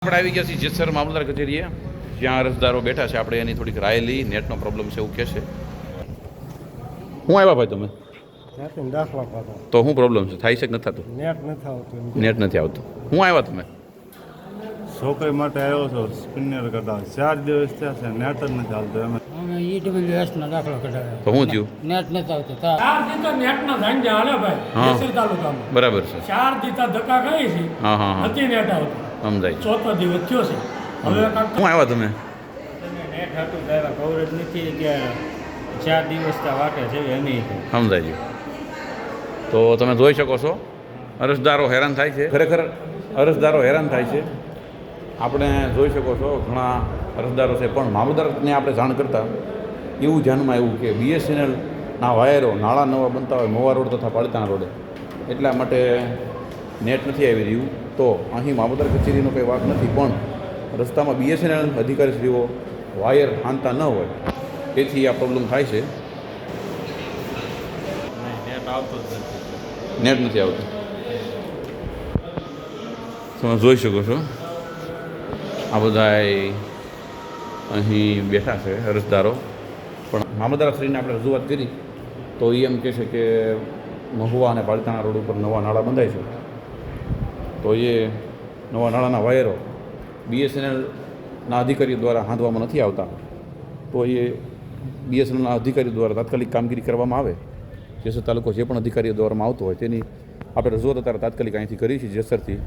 આપણે આવી ગયા છીએ જેસર મામલતદાર કચેરીએ, જ્યાં અરજદારો બેઠા છે. આપણે એની થોડીક રાય લઈ. નેટનો પ્રોબ્લેમ છે એવું કહે છે. હું આવ્યા ભાઈ તમે દાખલા પાડો તો શું પ્રોબ્લેમ છે? થાય છે કે નથી થતું? નેટ નથી આવતું. નેટ નથી આવતું. હું આવ્યા તમે છોકરી માટે આવ્યો છો સ્પિનર કરતા 4 દિવસ થયા છે, નેટ જ નથી આવતું. અમે ઈડબ્લ્યુએસ નો દાખલો કઢાવ્યો. તો શું થયું? નેટ નથી આવતું. ચાર દીતા નેટના ધાંજા હાલે ભાઈ. હા. જેસર તાલુકામાં બરાબર છે. ચાર દીતા ધક્કા ખાઈ છે. હા હા હા નથી નેટ આવતું. સમજાય. ચોથો દિવસ થયો છે. હવે કાંઈક હું આવ્યા તમે નેટ હતું ત્યારે કવરેજ નથી કે 4 દિવસ વાટે છે એની સમજાય ગયું. તો તમે જોઈ શકો છો અરજદારો હેરાન થાય છે. ખરેખર અરજદારો હેરાન થાય છે. આપણે જોઈ શકો છો ઘણા અરજદારો છે, પણ મામલતદારને આપણે જાણ કરતાં એવું ધ્યાનમાં આવ્યું કે BSNLના વાયરો નાળા નવા બનતા હોય મોવા રોડ તથા પાલિતાણા રોડે, એટલા માટે નેટ નથી આવી રહ્યું. તો અહીં મામલતદાર કચેરીનો કંઈ વાંક નથી, પણ રસ્તામાં BSNL અધિકારીશ્રીઓ વાયર હાંતા ન હોય તેથી આ પ્રોબ્લેમ થાય છે. નેટ આવતું જ નથી. નેટ નથી આવતું. તમે જોઈ શકો છો આ બધાય અહીં બેઠા છે અરજદારો. પણ મામલતદારશ્રીને આપણે રજૂઆત કરી તો એ એમ કહે છે કે મહુવા અને પાલિતાણા રોડ ઉપર નવા નાળા બંધાય છે, તો એ નવા નાળાના વાયરો BSNLના અધિકારીઓ દ્વારા હાંધવામાં નથી આવતા. તો એ BSNLના અધિકારીઓ દ્વારા તાત્કાલિક કામગીરી કરવામાં આવે. જેસર તાલુકો જે પણ અધિકારીઓ દ્વારામાં આવતો હોય તેની આપણે રજૂઆત અત્યારે તાત્કાલિક અહીંથી કરી છે જેસરથી.